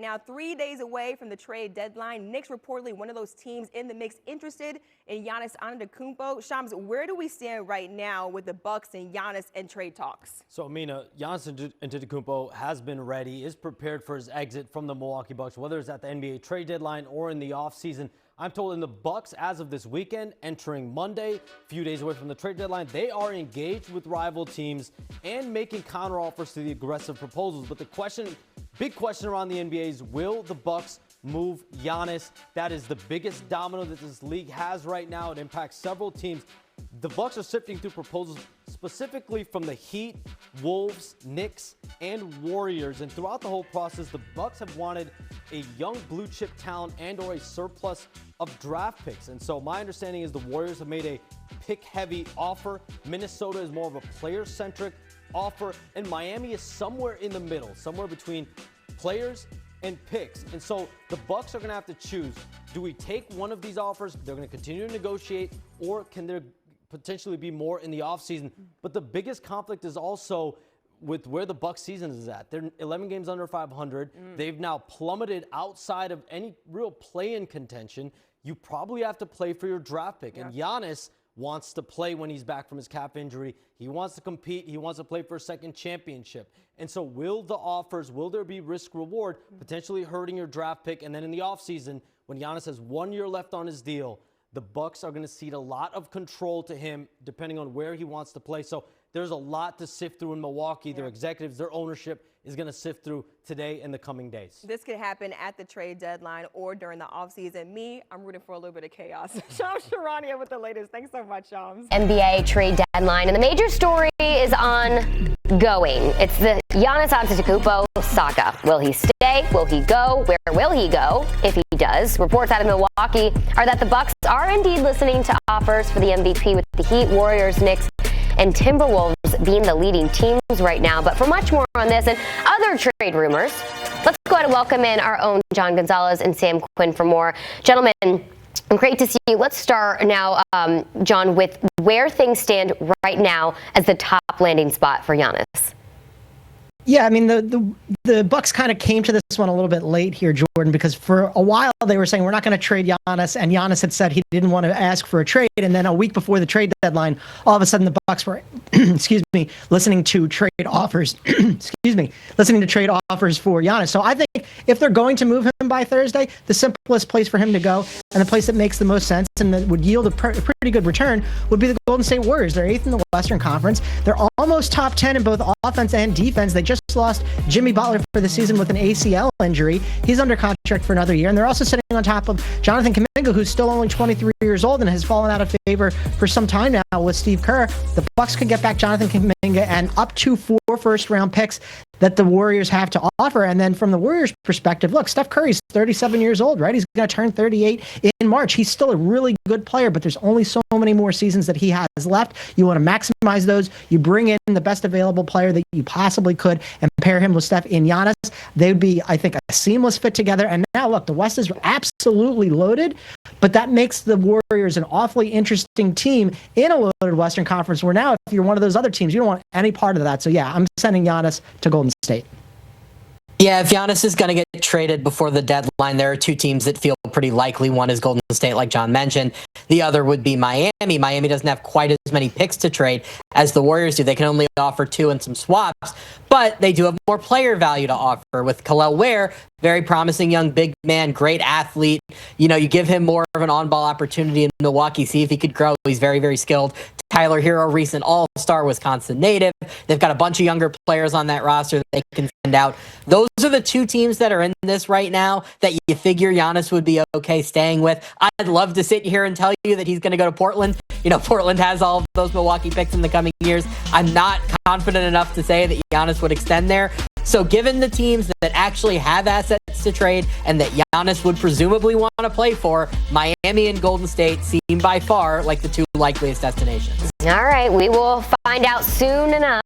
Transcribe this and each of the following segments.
now, 3 days away from the trade deadline. Knicks reportedly one of those teams in the mix interested in Giannis Antetokounmpo. Shams, where do we stand right now with the Bucks and Giannis and trade talks? So, Amina, Giannis Antetokounmpo has been ready, is prepared for his exit from the Milwaukee Bucks, whether it's at the NBA trade deadline or in the offseason. I'm told in the Bucks, as of this weekend, entering Monday, a few days away from the trade deadline, they are engaged with rival teams and making counteroffers to the aggressive proposals. But the big question around the NBA is, will the Bucks move Giannis? That is the biggest domino that this league has right now. It impacts several teams. The Bucks are sifting through proposals specifically from the Heat, Wolves, Knicks, and Warriors. And throughout the whole process, the Bucks have wanted a young blue chip talent and or a surplus of draft picks. And so my understanding is the Warriors have made a pick-heavy offer. Minnesota is more of a player-centric offer. And Miami is somewhere in the middle, somewhere between players and picks. And so the Bucks are going to have to choose. Do we take one of these offers? They're going to continue to negotiate, or can there potentially be more in the offseason? But the biggest conflict is also with where the Bucks season is at. They're 11 games under 500. They've now plummeted outside of any real play-in contention. You probably have to play for your draft pick. And Giannis wants to play when he's back from his calf injury. He wants to compete. He wants to play for a second championship. And so will there be risk reward, potentially hurting your draft pick? And then in the offseason, when Giannis has 1 year left on his deal, the Bucks are going to cede a lot of control to him depending on where he wants to play. So there's a lot to sift through in Milwaukee. Their executives, their ownership is going to sift through today and the coming days. This could happen at the trade deadline or during the offseason. I'm rooting for a little bit of chaos. Shams Charania with the latest. Thanks so much, Shams. NBA trade deadline, and the major story is ongoing. It's the Giannis Antetokounmpo saga. Will he stay? Will he go? Where will he go if he does? Reports out of Milwaukee are that the Bucks are indeed listening to offers for the MVP, with the Heat, Warriors, Knicks, and Timberwolves being the leading teams right now. But for much more on this and other trade rumors, let's go ahead and welcome in our own John Gonzalez and Sam Quinn for more. Gentlemen, great to see you. Let's start now, John, with where things stand right now as the top landing spot for Giannis. Yeah, I mean, the Bucks kind of came to this one a little bit late here, Jordan, because for a while they were saying we're not going to trade Giannis, and Giannis had said he didn't want to ask for a trade, and then a week before the trade deadline, all of a sudden the Bucks were, listening to trade offers, listening to trade offers for Giannis. So I think if they're going to move him by Thursday, the simplest place for him to go and the place that makes the most sense and that would yield a pretty good return would be the Golden State Warriors. They're 8th in the Western Conference. They're almost top 10 in both offense and defense. They just lost Jimmy Butler for the season with an ACL injury. He's under contract for another year. And they're also sitting on top of Jonathan Kuminga, who's still only 23 years old and has fallen out of favor for some time now with Steve Kerr. The Bucks could get back Jonathan Kuminga and up to 4 first-round picks that the Warriors have to offer. And then from the Warriors' perspective, look, Steph Curry's 37 years old, right? He's going to turn 38 in March. He's still a really good player, but there's only so many more seasons that he has left. You want to maximize those. You bring in the best available player that you possibly could and pair him with Steph and Giannis. They would be, I think, a seamless fit together. And now, look, the West is absolutely loaded, but that makes the Warriors an awfully interesting team in a loaded Western Conference, where now if you're one of those other teams, you don't want any part of that. So, yeah, I'm sending Giannis to Golden State. Yeah, if Giannis is going to get traded before the deadline, there are two teams that feel pretty likely. One is Golden State, like John mentioned. The other would be Miami. Miami doesn't have quite as many picks to trade as the Warriors do. They can only offer 2 and some swaps, but they do have more player value to offer with Kel'el Ware, very promising young big man, great athlete. You know, you give him more of an on-ball opportunity in Milwaukee, see if he could grow. He's very, very skilled. Tyler Hero, recent All-Star, Wisconsin native. They've got a bunch of younger players on that roster that they can send out. Those are the two teams that are in this right now that you figure Giannis would be okay staying with. I'd love to sit here and tell you that he's going to go to Portland. You know, Portland has all of those Milwaukee picks in the coming years. I'm not confident enough to say that Giannis would extend there. So given the teams that actually have assets to trade and that Giannis would presumably want to play for, Miami and Golden State seem by far like the two likeliest destinations. All right, we will find out soon enough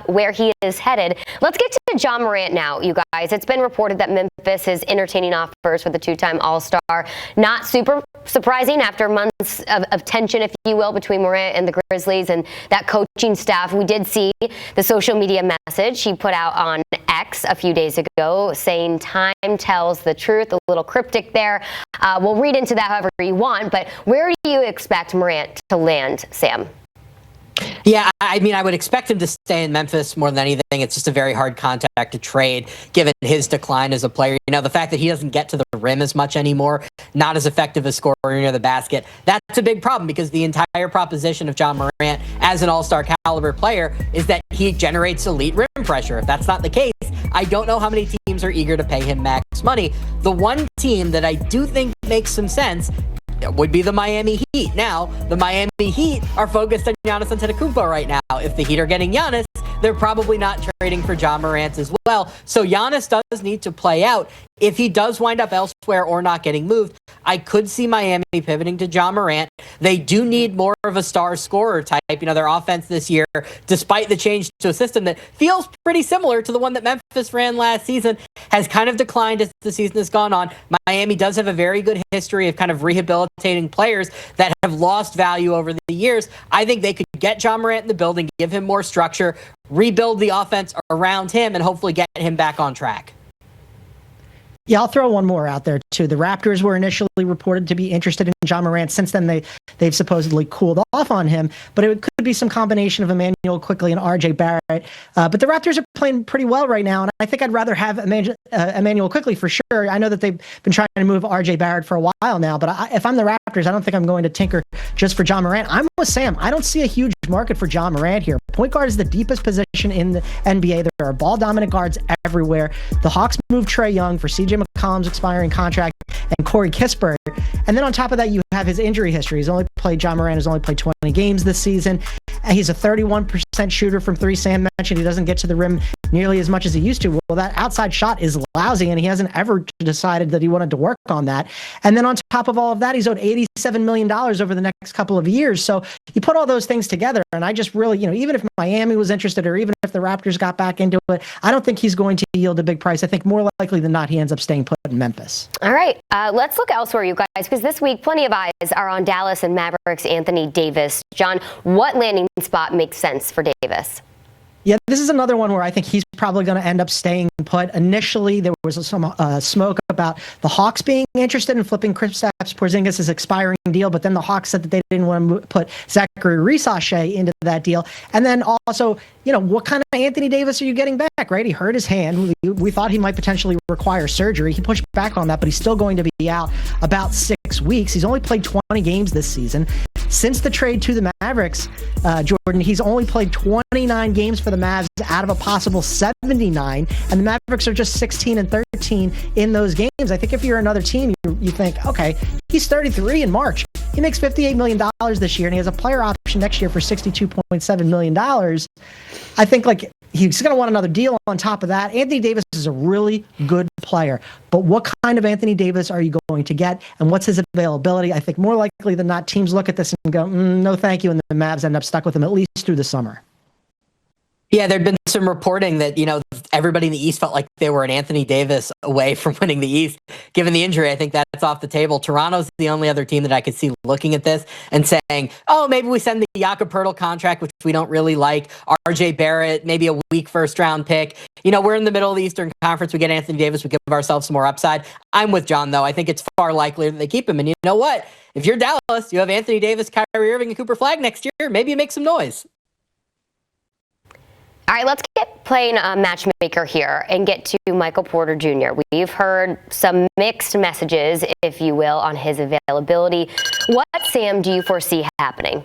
where he is headed. Let's get to John Morant now, you guys. It's been reported that Memphis is entertaining offers for the two-time All-Star. Not super surprising after months of tension, if you will, between Morant and the Grizzlies and that coaching staff. We did see the social media message he put out on X a few days ago saying time tells the truth, a little cryptic there. We'll read into that however you want, but where do you expect Morant to land, Sam? Yeah, I mean, I would expect him to stay in Memphis more than anything. It's just a very hard contract to trade, given his decline as a player. You know, the fact that he doesn't get to the rim as much anymore, not as effective as scorer near the basket, that's a big problem because the entire proposition of John Morant as an all-star caliber player is that he generates elite rim pressure. If that's not the case, I don't know how many teams are eager to pay him max money. The one team that I do think makes some sense would be the Miami Heat. Now, the Miami Heat are focused on Giannis Antetokounmpo right now. If the Heat are getting Giannis, they're probably not trading for John Morant as well. So Giannis does need to play out. If he does wind up elsewhere or not getting moved, I could see Miami pivoting to John Morant. They do need more of a star scorer type. You know, their offense this year, despite the change to a system that feels pretty similar to the one that Memphis ran last season, has kind of declined as the season has gone on. Miami does have a very good history of kind of rehabilitating players that have lost value over the years. I think they could get John Morant in the building, give him more structure, rebuild the offense around him, and hopefully get him back on track. Yeah, I'll throw one more out there, too. The Raptors were initially reported to be interested in John Morant. Since then, they've supposedly cooled off on him. But it could be some combination of Emmanuel Quickley and R.J. Barrett. But the Raptors are playing pretty well right now, and I think I'd rather have Emmanuel Quickley for sure. I know that they've been trying to move R.J. Barrett for a while now, but if I'm the Raptors, I don't think I'm going to tinker just for John Morant. I'm with Sam. I don't see a huge market for John Morant here. Point guard is the deepest position in the NBA. There are ball-dominant guards everywhere. The Hawks moved Trae Young for C.J. McCollum's expiring contract and Corey Kispert. And then on top of that, you have his injury history. John Morant has only played 20 games this season. He's a 31% shooter from three. Sam mentioned he doesn't get to the rim nearly as much as he used to. Well, that outside shot is lousy, and he hasn't ever decided that he wanted to work on that. And then on top of all of that, he's owed $87 million over the next couple of years. So you put all those things together, and I just really, even if Miami was interested or even if the Raptors got back into it, I don't think he's going to yield a big price. I think more likely than not, he ends up staying put in Memphis. All right, let's look elsewhere, you guys, because this week plenty of eyes are on Dallas and Mavericks Anthony Davis. John, what landing spot makes sense for Davis? Yeah, this is another one where I think he's probably going to end up staying put. Initially, there was some smoke about the Hawks being interested in flipping Kristaps Porzingis' expiring deal, but then the Hawks said that they didn't want to put Zachary Risachet into that deal. And then also, what kind of Anthony Davis are you getting back, right? He hurt his hand. We thought he might potentially require surgery. He pushed back on that, but he's still going to be out about 6 weeks. He's only played 20 games this season. Since the trade to the Mavericks, Jordan, he's only played 29 games for the Mavs out of a possible 79, and the Mavericks are just 16 and 13 in those games. I think if you're another team, you think, okay, he's 33 in March. He makes $58 million this year, and he has a player option next year for $62.7 million. I think he's going to want another deal on top of that. Anthony Davis is a really good player, but what kind of Anthony Davis are you going to get, and what's his availability? I think more likely than not, teams look at this and go, no thank you, and the Mavs end up stuck with him at least through the summer. Yeah, there'd been some reporting that, everybody in the East felt like they were an Anthony Davis away from winning the East. Given the injury, I think that's off the table. Toronto's the only other team that I could see looking at this and saying, oh, maybe we send the Jakob Poeltl contract, which we don't really like, R.J. Barrett, maybe a weak first-round pick. We're in the middle of the Eastern Conference. We get Anthony Davis. We give ourselves some more upside. I'm with John, though. I think it's far likelier that they keep him. And you know what? If you're Dallas, you have Anthony Davis, Kyrie Irving, and Cooper Flagg next year. Maybe you make some noise. All right, let's get playing a matchmaker here and get to Michael Porter Jr. We've heard some mixed messages, if you will, on his availability. What, Sam, do you foresee happening?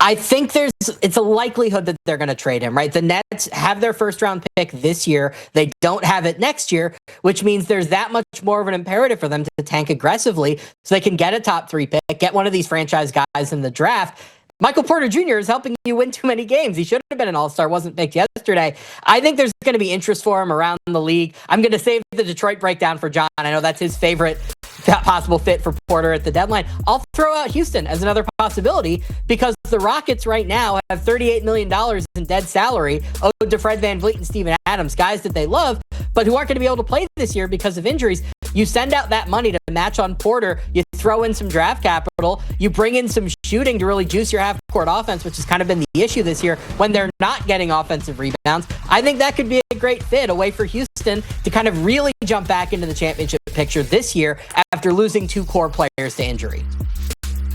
I think it's a likelihood that they're going to trade him, right? The Nets have their first round pick this year. They don't have it next year, which means there's that much more of an imperative for them to tank aggressively so they can get a top 3 pick, get one of these franchise guys in the draft. Michael Porter Jr. is helping you win too many games. He should have been an all-star, wasn't picked yesterday. I think there's going to be interest for him around the league. I'm going to save the Detroit breakdown for John. I know that's his favorite possible fit for Porter at the deadline. I'll throw out Houston as another possibility because the Rockets right now have $38 million in dead salary owed to Fred VanVleet and Steven Adams, guys that they love, but who aren't going to be able to play this year because of injuries. You send out that money to match on Porter. You throw in some draft capital. You bring in some shooting to really juice your half-court offense, which has kind of been the issue this year when they're not getting offensive rebounds. I think that could be a great fit, a way for Houston to kind of really jump back into the championship picture this year after losing 2 core players to injury.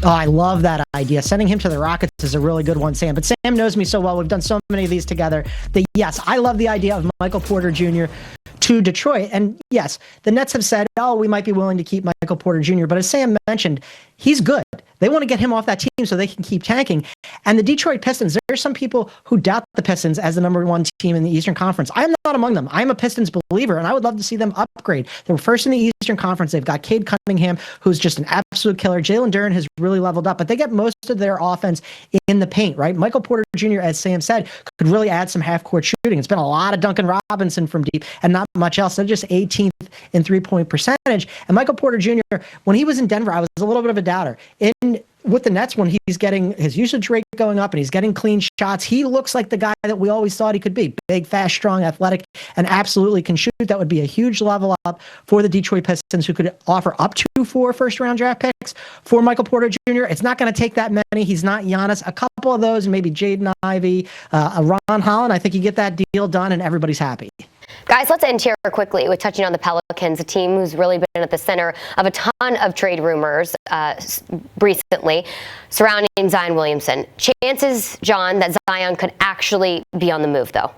Oh, I love that idea. Sending him to the Rockets is a really good one, Sam. But Sam knows me so well. We've done so many of these together that, yes, I love the idea of Michael Porter Jr. to Detroit. And yes, the Nets have said, oh, we might be willing to keep Michael Porter Jr. But as Sam mentioned, he's good. They want to get him off that team so they can keep tanking. And the Detroit Pistons, there's some people who doubt the Pistons as the number 1 team in the Eastern Conference. I am not among them. I'm a Pistons believer, and I would love to see them upgrade. They were first in the Eastern Conference. They've got Cade Cunningham, who's just an absolute killer. Jalen Duren has really leveled up, but they get most of their offense in the paint, right? Michael Porter Jr., as Sam said, could really add some half-court shooting. It's been a lot of Duncan Robinson from deep and not much else. They're just 18th in three-point percentage. And Michael Porter Jr., when he was in Denver, I was a little bit of a doubter. With the Nets, when he's getting his usage rate going up and he's getting clean shots, he looks like the guy that we always thought he could be. Big, fast, strong, athletic, and absolutely can shoot. That would be a huge level up for the Detroit Pistons, who could offer up to 4 first-round draft picks for Michael Porter Jr. It's not going to take that many. He's not Giannis. A couple of those, and maybe Jaden Ivey, Ron Holland. I think you get that deal done, and everybody's happy. Guys, let's end here quickly with touching on the Pelicans, a team who's really been at the center of a ton of trade rumors recently surrounding Zion Williamson. Chances, John, that Zion could actually be on the move, though?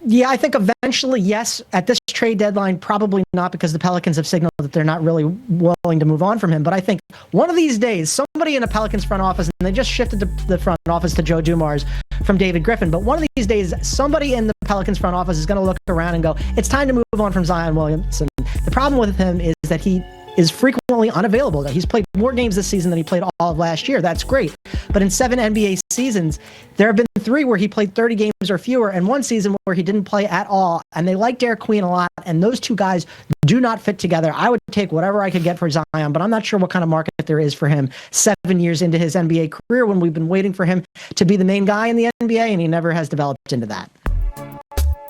Yeah, I think eventually, yes. At this trade deadline, probably not, because the Pelicans have signaled that they're not really willing to move on from him. But I think one of these days, somebody in the Pelicans front office, and they just shifted the front office to Joe Dumars from David Griffin, but one of these days, somebody in the Pelicans front office is going to look around and go, it's time to move on from Zion Williamson. The problem with him is that he is frequently unavailable. He's played more games this season than he played all of last year. That's great. But in 7 NBA seasons, there have been 3 where he played 30 games or fewer, and 1 season where he didn't play at all. And they like Derek Queen a lot, and those 2 guys do not fit together. I would take whatever I could get for Zion, but I'm not sure what kind of market there is for him 7 years into his NBA career, when we've been waiting for him to be the main guy in the NBA, and he never has developed into that.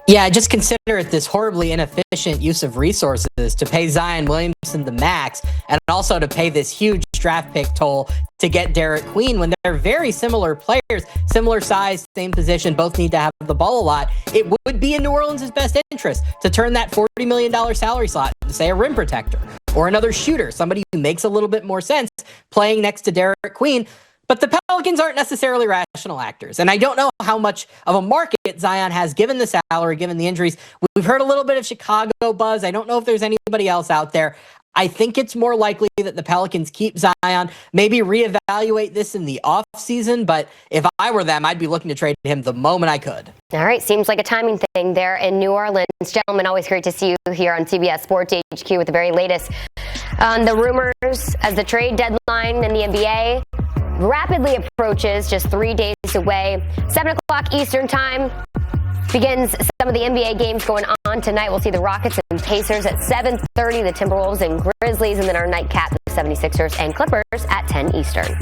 Yeah, just consider it this horribly inefficient use of resources to pay Zion Williamson the max and also to pay this huge draft pick toll to get Derek Queen when they're very similar players, similar size, same position, both need to have the ball a lot. It would be in New Orleans' best interest to turn that $40 million salary slot into, say, a rim protector or another shooter, somebody who makes a little bit more sense playing next to Derek Queen. But the Pelicans aren't necessarily rational actors. And I don't know how much of a market Zion has given the salary, given the injuries. We've heard a little bit of Chicago buzz. I don't know if there's anybody else out there. I think it's more likely that the Pelicans keep Zion, maybe reevaluate this in the offseason. But if I were them, I'd be looking to trade him the moment I could. All right. Seems like a timing thing there in New Orleans. Gentlemen, always great to see you here on CBS Sports HQ with the very latest on the rumors as the trade deadline in the NBA rapidly approaches, just 3 days away. 7 o'clock Eastern time begins some of the NBA games going on tonight. We'll see the Rockets and Pacers at 7:30, the Timberwolves and Grizzlies, and then our nightcap, the 76ers and Clippers at 10 Eastern.